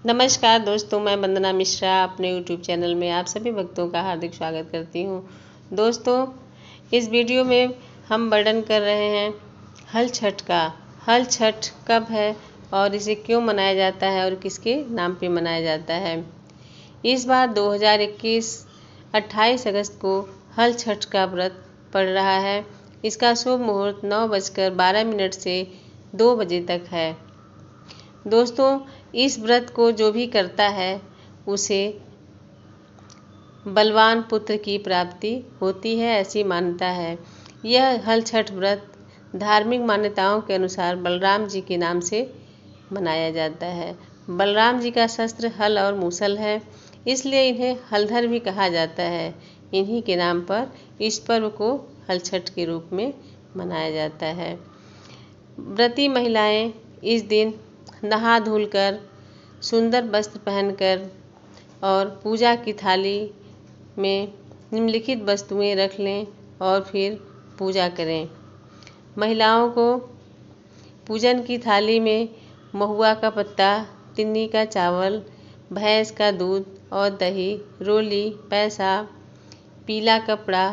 नमस्कार दोस्तों, मैं वंदना मिश्रा अपने YouTube चैनल में आप सभी भक्तों का हार्दिक स्वागत करती हूँ। दोस्तों, इस वीडियो में हम वर्णन कर रहे हैं हल छठ का। हल छठ कब है और इसे क्यों मनाया जाता है और किसके नाम पे मनाया जाता है। इस बार 2021 28 अगस्त को हल छठ का व्रत पड़ रहा है। इसका शुभ मुहूर्त 9:12 से 2 बजे तक है। दोस्तों, इस व्रत को जो भी करता है उसे बलवान पुत्र की प्राप्ति होती है, ऐसी मान्यता है। यह हल छठ व्रत धार्मिक मान्यताओं के अनुसार बलराम जी के नाम से मनाया जाता है। बलराम जी का शस्त्र हल और मूसल है, इसलिए इन्हें हलधर भी कहा जाता है। इन्हीं के नाम पर इस पर्व को हल छठ के रूप में मनाया जाता है। व्रती महिलाएं इस दिन नहा धुलकर सुंदर वस्त्र पहनकर और पूजा की थाली में निम्नलिखित वस्तुएं रख लें और फिर पूजा करें। महिलाओं को पूजन की थाली में महुआ का पत्ता, तिन्नी का चावल, भैंस का दूध और दही, रोली, पैसा, पीला कपड़ा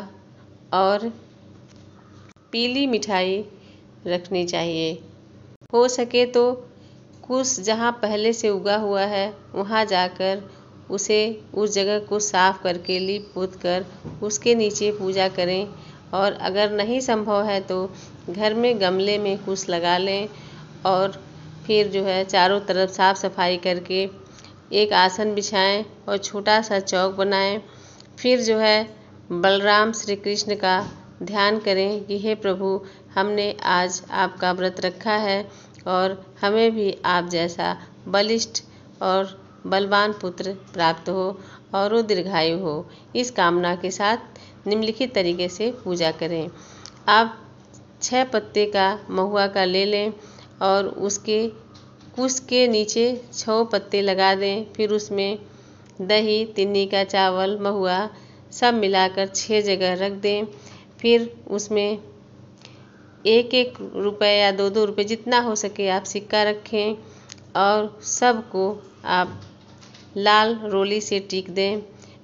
और पीली मिठाई रखनी चाहिए। हो सके तो कुश जहाँ पहले से उगा हुआ है वहाँ जाकर उस जगह को साफ करके लीप पोत कर उसके नीचे पूजा करें। और अगर नहीं संभव है तो घर में गमले में कुश लगा लें और फिर चारों तरफ साफ सफाई करके एक आसन बिछाएं और छोटा सा चौक बनाएं। फिर बलराम श्री कृष्ण का ध्यान करें कि हे प्रभु, हमने आज आपका व्रत रखा है और हमें भी आप जैसा बलिष्ठ और बलवान पुत्र प्राप्त हो और वो दीर्घायु हो। इस कामना के साथ निम्नलिखित तरीके से पूजा करें। आप 6 पत्ते का महुआ का ले लें और उसके कुश के नीचे 6 पत्ते लगा दें। फिर उसमें दही, तिन्नी का चावल, महुआ सब मिलाकर 6 जगह रख दें। फिर उसमें 1-1 रुपये या 2-2 रुपये जितना हो सके आप सिक्का रखें और सबको आप लाल रोली से टीक दें।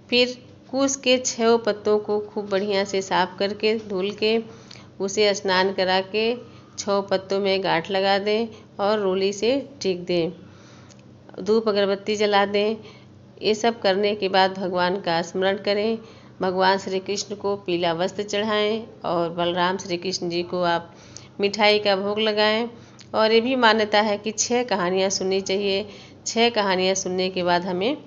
फिर कुश के 6 पत्तों को खूब बढ़िया से साफ करके धुल के उसे स्नान करा के 6 पत्तों में गांठ लगा दें और रोली से टीक दें। धूप अगरबत्ती जला दें। ये सब करने के बाद भगवान का स्मरण करें। भगवान श्री कृष्ण को पीला वस्त्र चढ़ाएं और बलराम श्री कृष्ण जी को आप मिठाई का भोग लगाएं। और ये भी मान्यता है कि 6 कहानियाँ सुननी चाहिए। 6 कहानियाँ सुनने के बाद हमें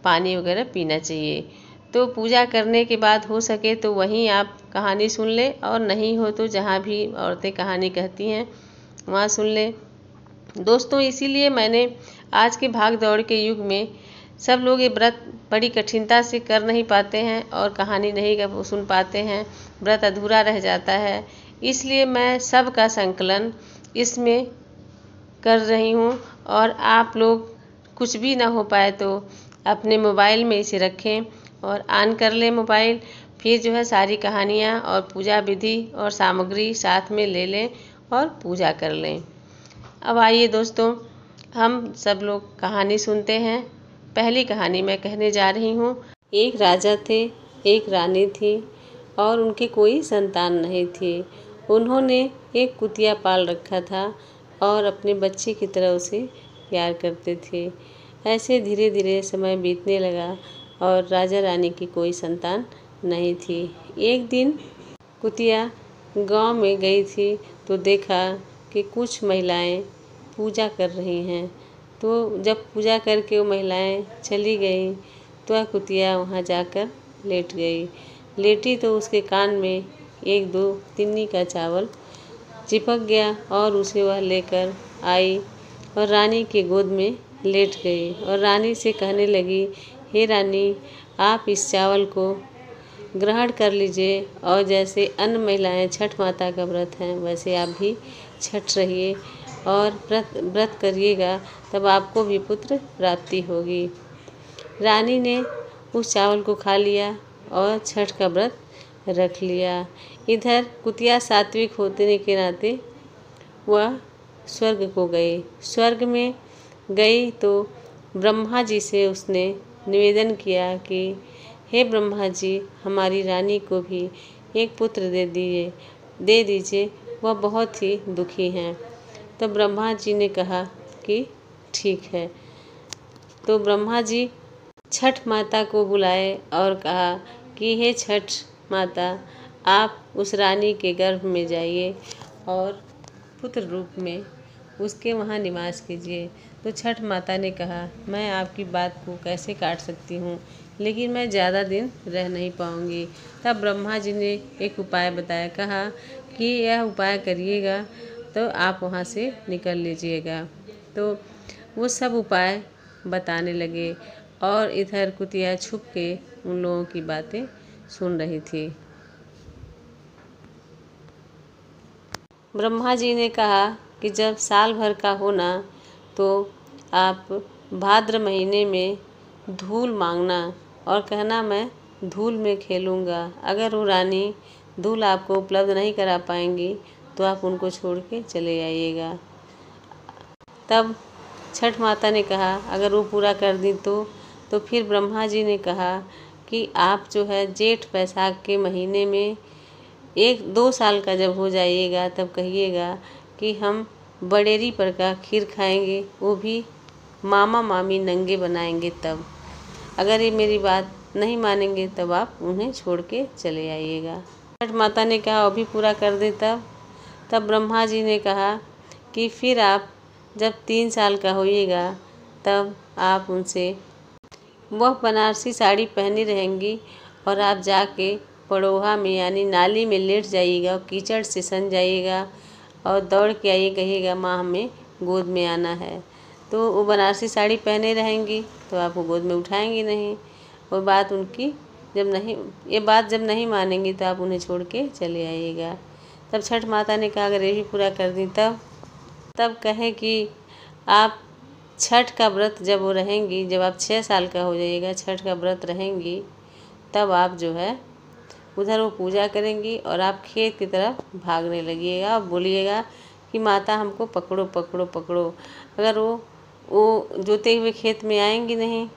पानी वगैरह पीना चाहिए। तो पूजा करने के बाद हो सके तो वहीं आप कहानी सुन लें और नहीं हो तो जहाँ भी औरतें कहानी कहती हैं वहाँ सुन लें। दोस्तों, इसीलिए मैंने आज के भाग दौड़ के युग में सब लोग ये व्रत बड़ी कठिनता से कर नहीं पाते हैं और कहानी नहीं सुन पाते हैं, व्रत अधूरा रह जाता है। इसलिए मैं सब का संकलन इसमें कर रही हूँ और आप लोग कुछ भी ना हो पाए तो अपने मोबाइल में इसे रखें और ऑन कर लें मोबाइल। फिर सारी कहानियाँ और पूजा विधि और सामग्री साथ में ले लें और पूजा कर लें। अब आइए दोस्तों, हम सब लोग कहानी सुनते हैं। पहली कहानी मैं कहने जा रही हूँ। एक राजा थे, एक रानी थी और उनकी कोई संतान नहीं थी। उन्होंने एक कुतिया पाल रखा था और अपने बच्चे की तरह उसे प्यार करते थे। ऐसे धीरे धीरे समय बीतने लगा और राजा रानी की कोई संतान नहीं थी। एक दिन कुतिया गांव में गई थी तो देखा कि कुछ महिलाएं पूजा कर रही हैं। तो जब पूजा करके वो महिलाएं चली गई तो वह कुतिया वहाँ जाकर लेट गई। लेटी तो उसके कान में 1-2 तिन्नी का चावल चिपक गया और उसे वह लेकर आई और रानी के गोद में लेट गई और रानी से कहने लगी, हे रानी, आप इस चावल को ग्रहण कर लीजिए और जैसे अन्य महिलाएं छठ माता का व्रत हैं वैसे आप भी छठ रहिए और व्रत करिएगा, तब आपको भी पुत्र प्राप्ति होगी। रानी ने उस चावल को खा लिया और छठ का व्रत रख लिया। इधर कुतिया सात्विक होने के नाते वह स्वर्ग को गई। स्वर्ग में गई तो ब्रह्मा जी से उसने निवेदन किया कि हे ब्रह्मा जी, हमारी रानी को भी एक पुत्र दे दीजिए, वह बहुत ही दुखी हैं। तो ब्रह्मा जी ने कहा कि ठीक है। तो ब्रह्मा जी छठ माता को बुलाए और कहा कि हे छठ माता, आप उस रानी के गर्भ में जाइए और पुत्र रूप में उसके वहाँ निवास कीजिए। तो छठ माता ने कहा, मैं आपकी बात को कैसे काट सकती हूँ, लेकिन मैं ज़्यादा दिन रह नहीं पाऊँगी। तब ब्रह्मा जी ने एक उपाय बताया, कहा कि यह उपाय करिएगा तो आप वहाँ से निकल लीजिएगा। तो वो सब उपाय बताने लगे और इधर कुतिया छुप के उन लोगों की बातें सुन रही थी। ब्रह्मा जी ने कहा कि जब साल भर का होना तो आप भाद्र महीने में धूल मांगना और कहना मैं धूल में खेलूँगा। अगर वो रानी धूल आपको उपलब्ध नहीं करा पाएंगी तो आप उनको छोड़ के चले आइएगा। तब छठ माता ने कहा अगर वो पूरा कर दी तो फिर ब्रह्मा जी ने कहा कि आप जो है जेठ बैसाख के महीने में 1-2 साल का जब हो जाइएगा तब कहिएगा कि हम बड़ेरी पर का खीर खाएंगे, वो भी मामा मामी नंगे बनाएंगे। तब अगर ये मेरी बात नहीं मानेंगे तब आप उन्हें छोड़ के चले आइएगा। छठ माता ने कहा वो भी पूरा कर दे। तब ब्रह्मा जी ने कहा कि फिर आप जब 3 साल का होइएगा तब आप उनसे वह बनारसी साड़ी पहनी रहेंगी और आप जाके पड़ोहा में यानी नाली में लेट जाइएगा और कीचड़ से सन जाइएगा और दौड़ के आइए, कहिएगा माँ हमें गोद में आना है। तो वो बनारसी साड़ी पहने रहेंगी तो आपको गोद में उठाएंगी नहीं। वो बात उनकी ये बात जब नहीं मानेंगी तो आप उन्हें छोड़ के चले आइएगा। तब छठ माता ने कहा अगर ये भी पूरा कर दी तब कहें कि आप छठ का व्रत जब वो रहेंगी, जब आप 6 साल का हो जाइएगा, छठ का व्रत रहेंगी, तब आप जो है उधर वो पूजा करेंगी और आप खेत की तरफ भागने लगिएगा और बोलिएगा कि माता हमको पकड़ो पकड़ो पकड़ो। अगर वो जोते हुए खेत में आएंगी नहीं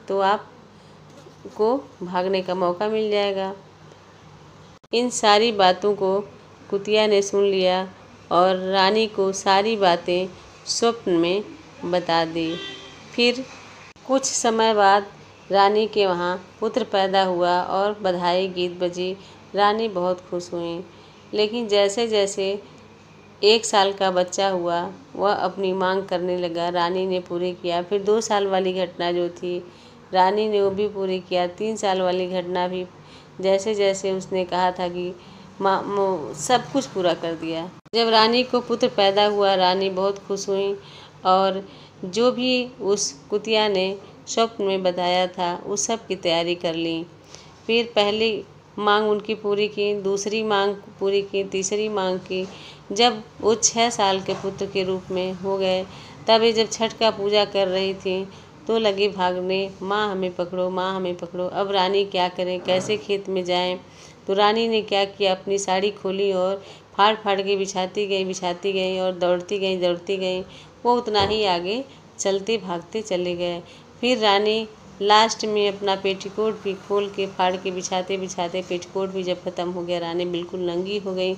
तो आपको भागने का मौका मिल जाएगा। इन सारी बातों को कुतिया ने सुन लिया और रानी को सारी बातें स्वप्न में बता दी। फिर कुछ समय बाद रानी के वहाँ पुत्र पैदा हुआ और बधाई गीत बजी। रानी बहुत खुश हुई। लेकिन जैसे जैसे 1 साल का बच्चा हुआ वह अपनी मांग करने लगा, रानी ने पूरी किया। फिर 2 साल वाली घटना जो थी रानी ने वो भी पूरी किया। 3 साल वाली घटना भी जैसे जैसे उसने कहा था कि सब कुछ पूरा कर दिया। जब रानी को पुत्र पैदा हुआ रानी बहुत खुश हुई और जो भी उस कुतिया ने स्वप्न में बताया था उस सब की तैयारी कर ली। फिर पहली मांग उनकी पूरी की, दूसरी मांग पूरी की, तीसरी मांग की। जब वो 6 साल के पुत्र के रूप में हो गए तब ये जब छठ का पूजा कर रही थी तो लगी भागने, माँ हमें पकड़ो, माँ हमें पकड़ो। अब रानी क्या करें, कैसे खेत में जाएं। तो रानी ने क्या किया, अपनी साड़ी खोली और फाड़ फाड़ के बिछाती गई और दौड़ती गई। वो उतना ही आगे चलते भागते चले गए। फिर रानी लास्ट में अपना पेटीकोट भी खोल के फाड़ के बिछाते पेटीकोट भी जब ख़त्म हो गया, रानी बिल्कुल नंगी हो गई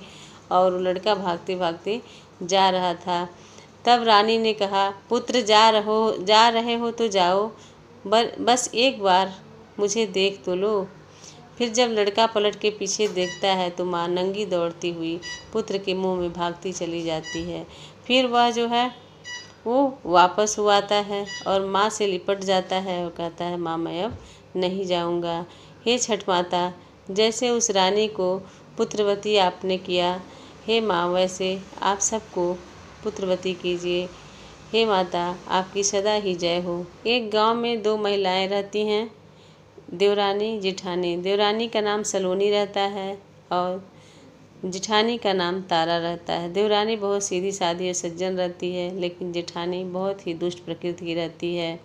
और वो लड़का भागते भागते जा रहा था। तब रानी ने कहा पुत्र जा रहे हो तो जाओ, बस एक बार मुझे देख तो लो। फिर जब लड़का पलट के पीछे देखता है तो माँ नंगी दौड़ती हुई पुत्र के मुंह में भागती चली जाती है। फिर वह जो है वो वापस हुआ आता है और माँ से लिपट जाता है और कहता है माँ मैं अब नहीं जाऊँगा। हे छठ माता, जैसे उस रानी को पुत्रवती आपने किया, हे माँ वैसे आप सबको पुत्रवती कीजिए। हे माता आपकी सदा ही जय हो। एक गांव में 2 महिलाएं रहती हैं, देवरानी जेठानी। देवरानी का नाम सलोनी रहता है और जेठानी का नाम तारा रहता है। देवरानी बहुत सीधी सादी और सज्जन रहती है लेकिन जेठानी बहुत ही दुष्ट प्रकृति की रहती है।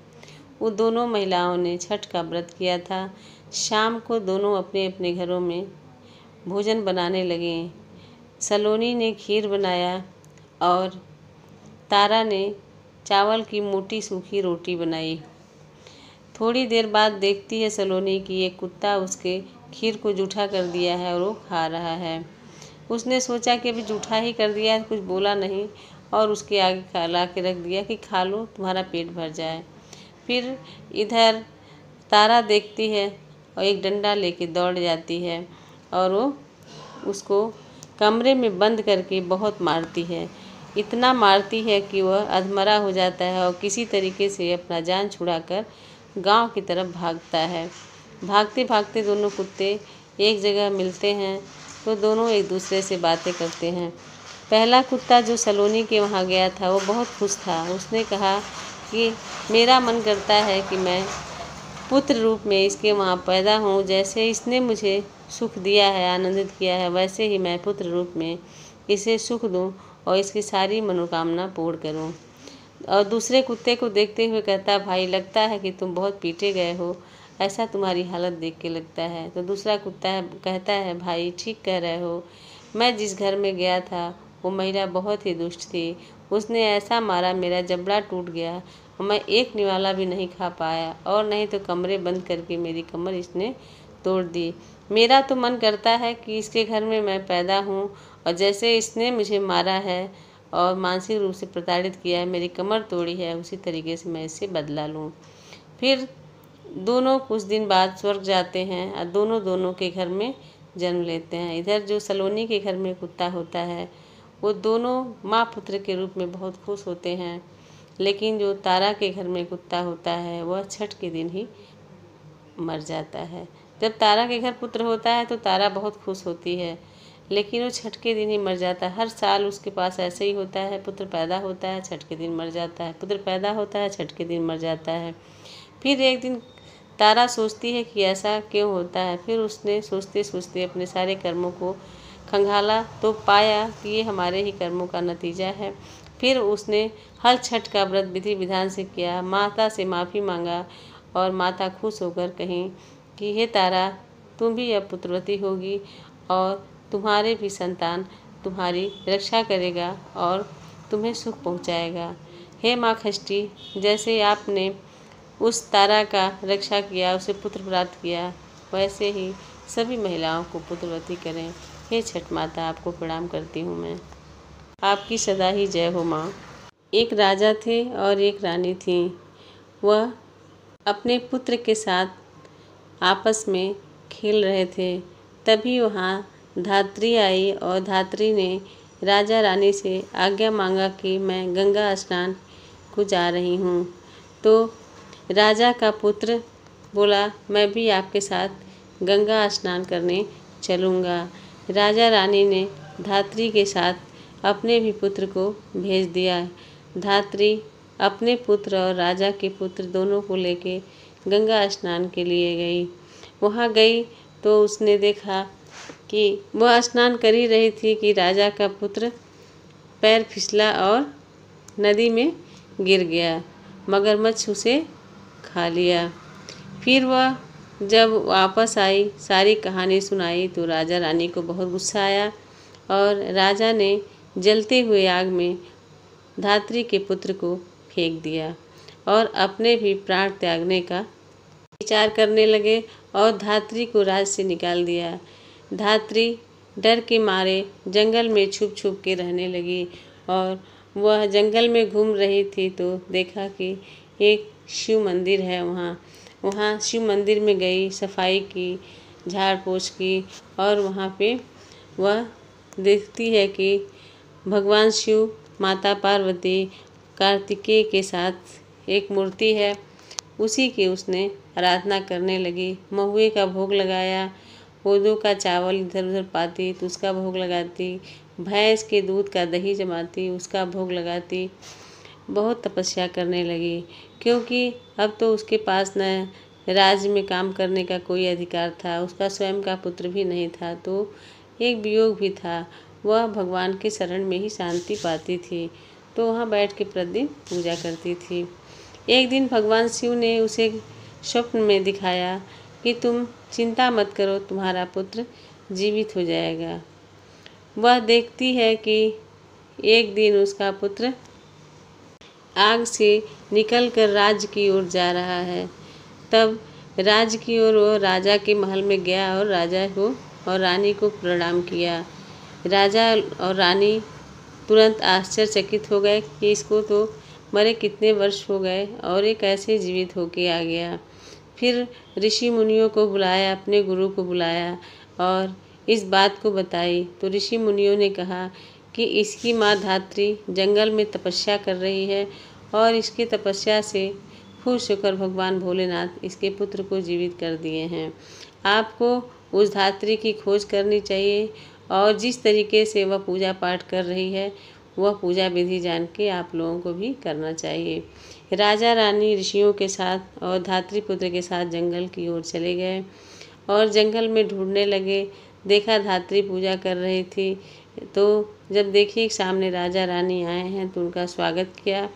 वो दोनों महिलाओं ने छठ का व्रत किया था। शाम को दोनों अपने अपने घरों में भोजन बनाने लगे। सलोनी ने खीर बनाया और तारा ने चावल की मोटी सूखी रोटी बनाई। थोड़ी देर बाद देखती है सलोनी कि एक कुत्ता उसके खीर को जूठा कर दिया है और वो खा रहा है। उसने सोचा कि अभी जूठा ही कर दिया है, कुछ बोला नहीं और उसके आगे ला के रख दिया कि खा लो, तुम्हारा पेट भर जाए। फिर इधर तारा देखती है और एक डंडा लेके दौड़ जाती है और वो उसको कमरे में बंद करके बहुत मारती है। इतना मारती है कि वह अधमरा हो जाता है और किसी तरीके से अपना जान छुड़ाकर गांव की तरफ भागता है। भागते भागते दोनों कुत्ते एक जगह मिलते हैं तो दोनों एक दूसरे से बातें करते हैं। पहला कुत्ता जो सलोनी के वहाँ गया था वो बहुत खुश था। उसने कहा कि मेरा मन करता है कि मैं पुत्र रूप में इसके वहाँ पैदा हूँ। जैसे इसने मुझे सुख दिया है, आनंदित किया है, वैसे ही मैं पुत्र रूप में इसे सुख दूँ और इसकी सारी मनोकामना पूर्ण करूँ। और दूसरे कुत्ते को देखते हुए कहता, भाई लगता है कि तुम बहुत पीटे गए हो, ऐसा तुम्हारी हालत देख के लगता है। तो दूसरा कुत्ता कहता है, भाई ठीक कह रहे हो, मैं जिस घर में गया था वो महिला बहुत ही दुष्ट थी। उसने ऐसा मारा मेरा जबड़ा टूट गया और मैं एक निवाला भी नहीं खा पाया और नहीं तो कमरे बंद करके मेरी कमर इसने तोड़ दी। मेरा तो मन करता है कि इसके घर में मैं पैदा हूँ और जैसे इसने मुझे मारा है और मानसिक रूप से प्रताड़ित किया है, मेरी कमर तोड़ी है, उसी तरीके से मैं इससे बदला लूँ। फिर दोनों कुछ दिन बाद स्वर्ग जाते हैं और दोनों के घर में जन्म लेते हैं। इधर जो सलोनी के घर में कुत्ता होता है वो दोनों माँ पुत्र के रूप में बहुत खुश होते हैं, लेकिन जो तारा के घर में कुत्ता होता है वह छठ के दिन ही मर जाता है। जब तारा के घर पुत्र होता है तो तारा बहुत खुश होती है, लेकिन वो छठ के दिन ही मर जाता है। हर साल उसके पास ऐसे ही होता है, पुत्र पैदा होता है, छठ के दिन मर जाता है, पुत्र पैदा होता है, छठ के दिन मर जाता है। फिर एक दिन तारा सोचती है कि ऐसा क्यों होता है। फिर उसने सोचते सोचते अपने सारे कर्मों को खंगाला तो पाया कि ये हमारे ही कर्मों का नतीजा है। फिर उसने हर छठ का व्रत विधि विधान से किया, माता से माफ़ी मांगा और माता खुश होकर कहीं कि हे तारा, तुम भी अब पुत्रवती होगी और तुम्हारे भी संतान तुम्हारी रक्षा करेगा और तुम्हें सुख पहुंचाएगा। हे माँ षष्ठी, जैसे आपने उस तारा का रक्षा किया, उसे पुत्र प्राप्त किया, वैसे ही सभी महिलाओं को पुत्रवती करें। हे छठ माता, आपको प्रणाम करती हूँ मैं। आपकी सदा ही जय हो माँ। एक राजा थे और एक रानी थी। वह अपने पुत्र के साथ आपस में खेल रहे थे। तभी वहाँ धात्री आई और धात्री ने राजा रानी से आज्ञा मांगा कि मैं गंगा स्नान को जा रही हूँ। तो राजा का पुत्र बोला, मैं भी आपके साथ गंगा स्नान करने चलूँगा। राजा रानी ने धात्री के साथ अपने भी पुत्र को भेज दिया। धात्री अपने पुत्र और राजा के पुत्र दोनों को लेके गंगा स्नान के लिए गई। वहाँ गई तो उसने देखा कि वह स्नान कर ही रही थी कि राजा का पुत्र पैर फिसला और नदी में गिर गया। मगरमच्छ उसे खा लिया। फिर वह जब वापस आई, सारी कहानी सुनाई तो राजा रानी को बहुत गुस्सा आया और राजा ने जलते हुए आग में धात्री के पुत्र को फेंक दिया और अपने भी प्राण त्यागने का विचार करने लगे और धात्री को राज से निकाल दिया। धात्री डर के मारे जंगल में छुप छुप के रहने लगी और वह जंगल में घूम रही थी तो देखा कि एक शिव मंदिर है। वहाँ शिव मंदिर में गई, सफाई की, झाड़ पोछ की और वहाँ पे वह देखती है कि भगवान शिव, माता पार्वती, कार्तिकेय के साथ एक मूर्ति है। उसी की उसने आराधना करने लगी। महुए का भोग लगाया, कोदो का चावल इधर उधर पाती तो उसका भोग लगाती, भैंस के दूध का दही जमाती, उसका भोग लगाती। बहुत तपस्या करने लगी, क्योंकि अब तो उसके पास न राज्य में काम करने का कोई अधिकार था, उसका स्वयं का पुत्र भी नहीं था, तो एक वियोग भी था। वह भगवान के शरण में ही शांति पाती थी, तो वहाँ बैठ के प्रतिदिन पूजा करती थी। एक दिन भगवान शिव ने उसे स्वप्न में दिखाया कि तुम चिंता मत करो, तुम्हारा पुत्र जीवित हो जाएगा। वह देखती है कि एक दिन उसका पुत्र आग से निकलकर राज्य की ओर जा रहा है। तब राज की ओर वो राजा के महल में गया और राजा को और रानी को प्रणाम किया। राजा और रानी तुरंत आश्चर्यचकित हो गए कि इसको तो मरे कितने वर्ष हो गए और ये कैसे जीवित होके आ गया। फिर ऋषि मुनियों को बुलाया, अपने गुरु को बुलाया और इस बात को बताई। तो ऋषि मुनियों ने कहा कि इसकी माँ धात्री जंगल में तपस्या कर रही है और इसकी तपस्या से खुश होकर भगवान भोलेनाथ इसके पुत्र को जीवित कर दिए हैं। आपको उस धात्री की खोज करनी चाहिए और जिस तरीके से वह पूजा पाठ कर रही है वह पूजा विधि जान के आप लोगों को भी करना चाहिए। राजा रानी ऋषियों के साथ और धात्री पुत्र के साथ जंगल की ओर चले गए और जंगल में ढूंढने लगे। देखा धात्री पूजा कर रही थी, तो जब देखी सामने राजा रानी आए हैं तो उनका स्वागत किया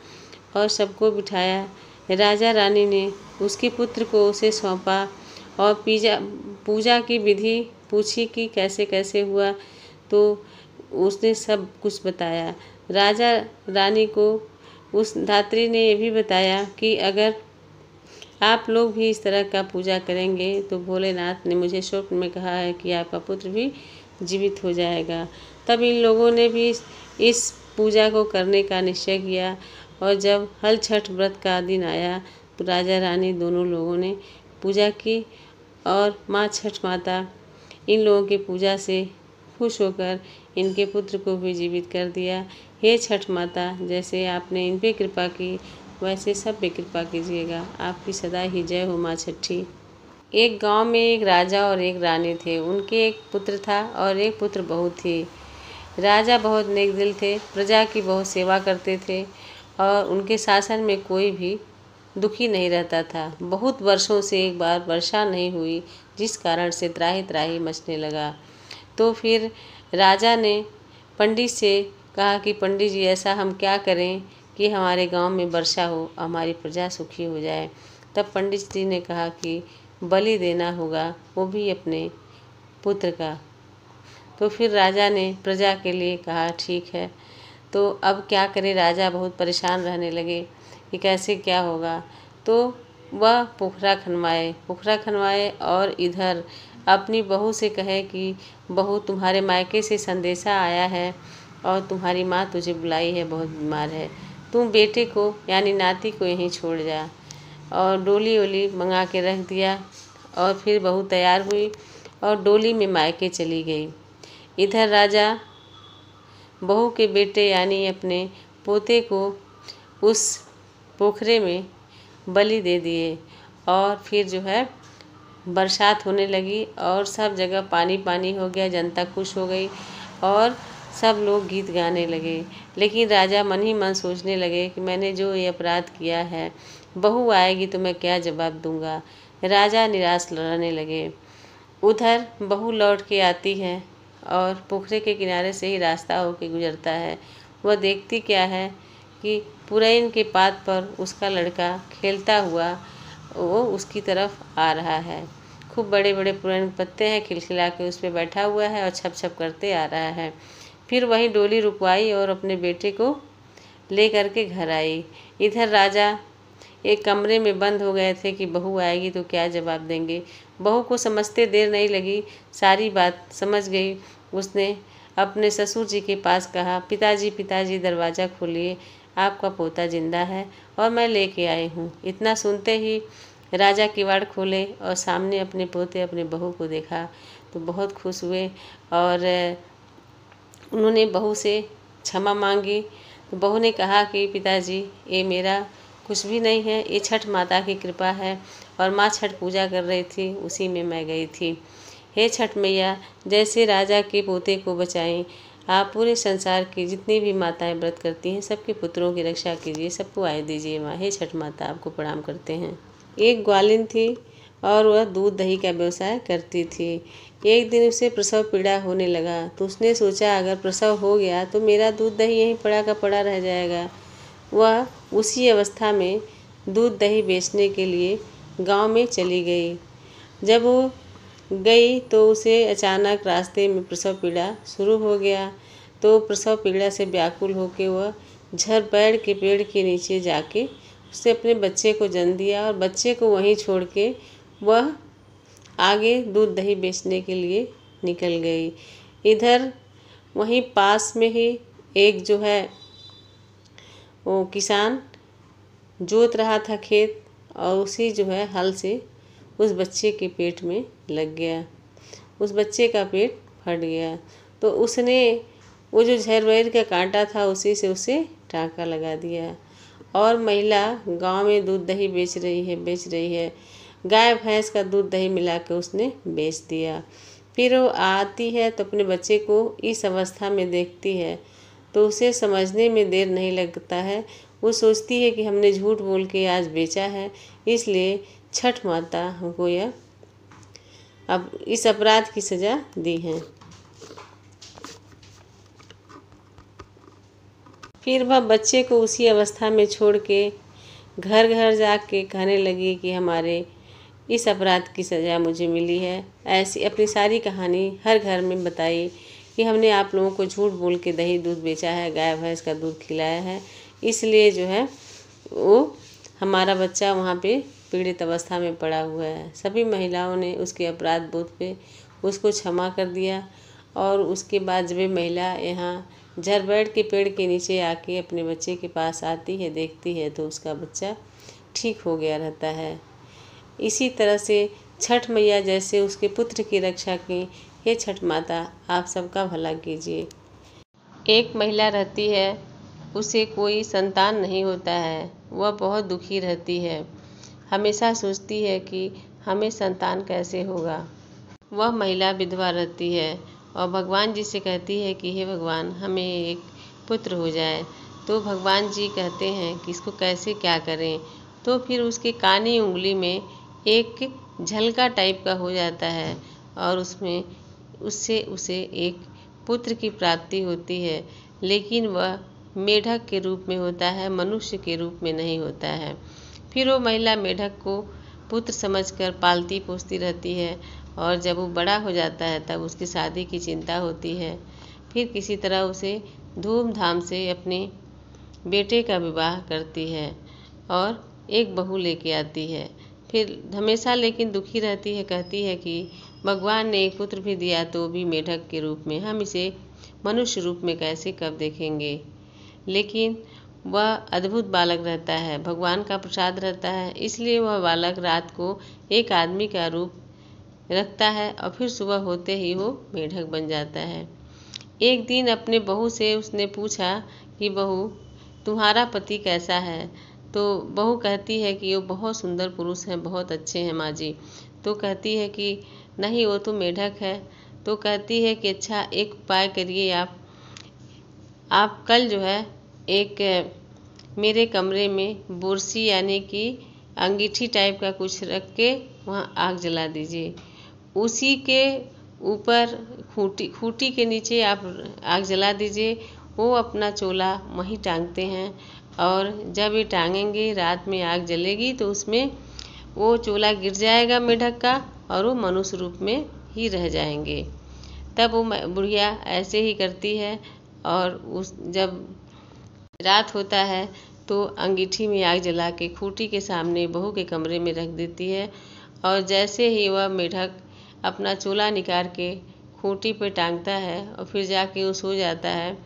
और सबको बिठाया। राजा रानी ने उसके पुत्र को उसे सौंपा और पूजा की विधि पूछी कि कैसे कैसे हुआ, तो उसने सब कुछ बताया। राजा रानी को उस धात्री ने ये भी बताया कि अगर आप लोग भी इस तरह का पूजा करेंगे तो भोलेनाथ ने मुझे स्वप्न में कहा है कि आपका पुत्र भी जीवित हो जाएगा। तब इन लोगों ने भी इस पूजा को करने का निश्चय किया और जब हल छठ व्रत का दिन आया तो राजा रानी दोनों लोगों ने पूजा की और माँ छठ माता इन लोगों की पूजा से खुश होकर इनके पुत्र को भी जीवित कर दिया। हे छठ माता, जैसे आपने इन पे कृपा की वैसे सब पे कृपा कीजिएगा। आपकी सदा ही जय हो माँ छठी। एक गांव में एक राजा और एक रानी थे। उनके एक पुत्र था और एक पुत्र बहू थी। राजा बहुत नेक दिल थे, प्रजा की बहुत सेवा करते थे और उनके शासन में कोई भी दुखी नहीं रहता था। बहुत वर्षों से एक बार वर्षा नहीं हुई, जिस कारण से त्राही त्राही मचने लगा। तो फिर राजा ने पंडित से कहा कि पंडित जी, ऐसा हम क्या करें कि हमारे गांव में वर्षा हो, हमारी प्रजा सुखी हो जाए। तब पंडित जी ने कहा कि बलि देना होगा, वो भी अपने पुत्र का। तो फिर राजा ने प्रजा के लिए कहा ठीक है। तो अब क्या करे, राजा बहुत परेशान रहने लगे कि कैसे क्या होगा। तो वह पोखरा खनवाए और इधर अपनी बहू से कहे कि बहू, तुम्हारे मायके से संदेशा आया है और तुम्हारी माँ तुझे बुलाई है, बहुत बीमार है, तुम बेटे को यानी नाती को यहीं छोड़ जा। और डोली वोली मंगा के रख दिया और फिर बहू तैयार हुई और डोली में मायके चली गई। इधर राजा बहू के बेटे यानी अपने पोते को उस पोखरे में बलि दे दिए और फिर जो है बरसात होने लगी और सब जगह पानी पानी हो गया। जनता खुश हो गई और सब लोग गीत गाने लगे। लेकिन राजा मन ही मन सोचने लगे कि मैंने जो ये अपराध किया है, बहू आएगी तो मैं क्या जवाब दूंगा। राजा निराश रहने लगे। उधर बहू लौट के आती है और पोखरे के किनारे से ही रास्ता होके गुजरता है। वह देखती क्या है कि पुरैन के पात पर उसका लड़का खेलता हुआ वो उसकी तरफ आ रहा है। खूब बड़े बड़े पुरैन पत्ते हैं, खिलखिला के उस पर बैठा हुआ है और छप छप करते आ रहा है। फिर वहीं डोली रुकवाई और अपने बेटे को ले करके घर आई। इधर राजा एक कमरे में बंद हो गए थे कि बहू आएगी तो क्या जवाब देंगे। बहू को समझते देर नहीं लगी, सारी बात समझ गई। उसने अपने ससुर जी के पास कहा, पिताजी दरवाज़ा खोलिए, आपका पोता जिंदा है और मैं लेके आई हूँ। इतना सुनते ही राजा किवाड़ खोले और सामने अपने पोते अपने बहू को देखा तो बहुत खुश हुए और उन्होंने बहू से क्षमा मांगी। तो बहू ने कहा कि पिताजी, ये मेरा कुछ भी नहीं है, ये छठ माता की कृपा है और माँ छठ पूजा कर रही थी, उसी में मैं गई थी। हे छठ मैया, जैसे राजा के पोते को बचाएं, आप पूरे संसार की जितनी भी माताएं व्रत करती हैं सबके पुत्रों की रक्षा कीजिए, सबको आय दीजिए माँ। हे छठ माता, आपको प्रणाम करते हैं। एक ग्वालिन थी और वह दूध दही का व्यवसाय करती थी। एक दिन उसे प्रसव पीड़ा होने लगा तो उसने सोचा अगर प्रसव हो गया तो मेरा दूध दही यहीं पड़ा का पड़ा रह जाएगा। वह उसी अवस्था में दूध दही बेचने के लिए गांव में चली गई। जब वो गई तो उसे अचानक रास्ते में प्रसव पीड़ा शुरू हो गया। तो प्रसव पीड़ा से व्याकुल होकर वह झरपैड़ के पेड़ के नीचे जाके उसने अपने बच्चे को जन्म दिया और बच्चे को वहीं छोड़ के वह आगे दूध दही बेचने के लिए निकल गई। इधर वहीं पास में ही एक जो है वो किसान जोत रहा था खेत, और उसी जो है हल से उस बच्चे के पेट में लग गया। उस बच्चे का पेट फट गया तो उसने वो जो झरबैर का कांटा था उसी से उसे टाँका लगा दिया। और महिला गांव में दूध दही बेच रही है। गाय भैंस का दूध दही मिला के उसने बेच दिया। फिर वो आती है तो अपने बच्चे को इस अवस्था में देखती है तो उसे समझने में देर नहीं लगता है। वो सोचती है कि हमने झूठ बोल के आज बेचा है, इसलिए छठ माता हमको यह अब इस अपराध की सज़ा दी है। फिर वह बच्चे को उसी अवस्था में छोड़ के घर घर जाके कहने लगी कि हमारे इस अपराध की सज़ा मुझे मिली है। ऐसी अपनी सारी कहानी हर घर में बताई कि हमने आप लोगों को झूठ बोल के दही दूध बेचा है, गाय भैंस का दूध खिलाया है, इसलिए जो है वो हमारा बच्चा वहाँ पे पीड़ित अवस्था में पड़ा हुआ है। सभी महिलाओं ने उसके अपराध बोध पे उसको क्षमा कर दिया। और उसके बाद जब ये महिला यहाँ झरबैर के पेड़ के नीचे आके अपने बच्चे के पास आती है, देखती है तो उसका बच्चा ठीक हो गया रहता है। इसी तरह से छठ मैया जैसे उसके पुत्र की रक्षा की, हे छठ माता आप सबका भला कीजिए। एक महिला रहती है, उसे कोई संतान नहीं होता है, वह बहुत दुखी रहती है, हमेशा सोचती है कि हमें संतान कैसे होगा। वह महिला विधवा रहती है और भगवान जी से कहती है कि हे भगवान हमें एक पुत्र हो जाए। तो भगवान जी कहते हैं कि इसको कैसे क्या करें। तो फिर उसके कानी उंगली में एक झलका टाइप का हो जाता है और उससे उसे एक पुत्र की प्राप्ति होती है, लेकिन वह मेढक के रूप में होता है, मनुष्य के रूप में नहीं होता है। फिर वो महिला मेढक को पुत्र समझकर पालती पोसती रहती है और जब वो बड़ा हो जाता है तब उसकी शादी की चिंता होती है। फिर किसी तरह उसे धूमधाम से अपने बेटे का विवाह करती है और एक बहू लेके आती है। फिर हमेशा लेकिन दुखी रहती है, कहती है कि भगवान ने एक पुत्र भी दिया तो भी मेढक के रूप में, हम इसे मनुष्य रूप में कैसे कब देखेंगे। लेकिन वह अद्भुत बालक रहता है, भगवान का प्रसाद रहता है, इसलिए वह बालक रात को एक आदमी का रूप रखता है और फिर सुबह होते ही वो मेढक बन जाता है। एक दिन अपने बहू से उसने पूछा कि बहू तुम्हारा पति कैसा है। तो बहू कहती है कि वो बहुत सुंदर पुरुष हैं, बहुत अच्छे हैं माँ जी। तो कहती है कि नहीं वो तो मेढक है। तो कहती है कि अच्छा एक उपाय करिए, आप कल जो है एक मेरे कमरे में बुरसी यानी कि अंगीठी टाइप का कुछ रख के वहाँ आग जला दीजिए। उसी के ऊपर खूंटी के नीचे आप आग जला दीजिए। वो अपना चोला वहीं टांगते हैं और जब ये टांगेंगे रात में आग जलेगी तो उसमें वो चोला गिर जाएगा मेढक का और वो मनुष्य रूप में ही रह जाएंगे। तब वो बुढ़िया ऐसे ही करती है और जब रात होता है तो अंगीठी में आग जला के खूंटी के सामने बहू के कमरे में रख देती है। और जैसे ही वह मेढक अपना चोला निकाल के खूंटी पे टांगता है और फिर जाके वो सो जाता है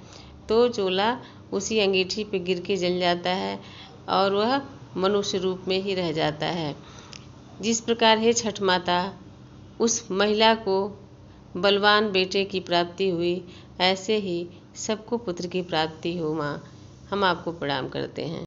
तो चोला उसी अंगीठी पे गिर के जल जाता है और वह मनुष्य रूप में ही रह जाता है। जिस प्रकार हे छठ माता उस महिला को बलवान बेटे की प्राप्ति हुई, ऐसे ही सबको पुत्र की प्राप्ति हो माँ। हम आपको प्रणाम करते हैं।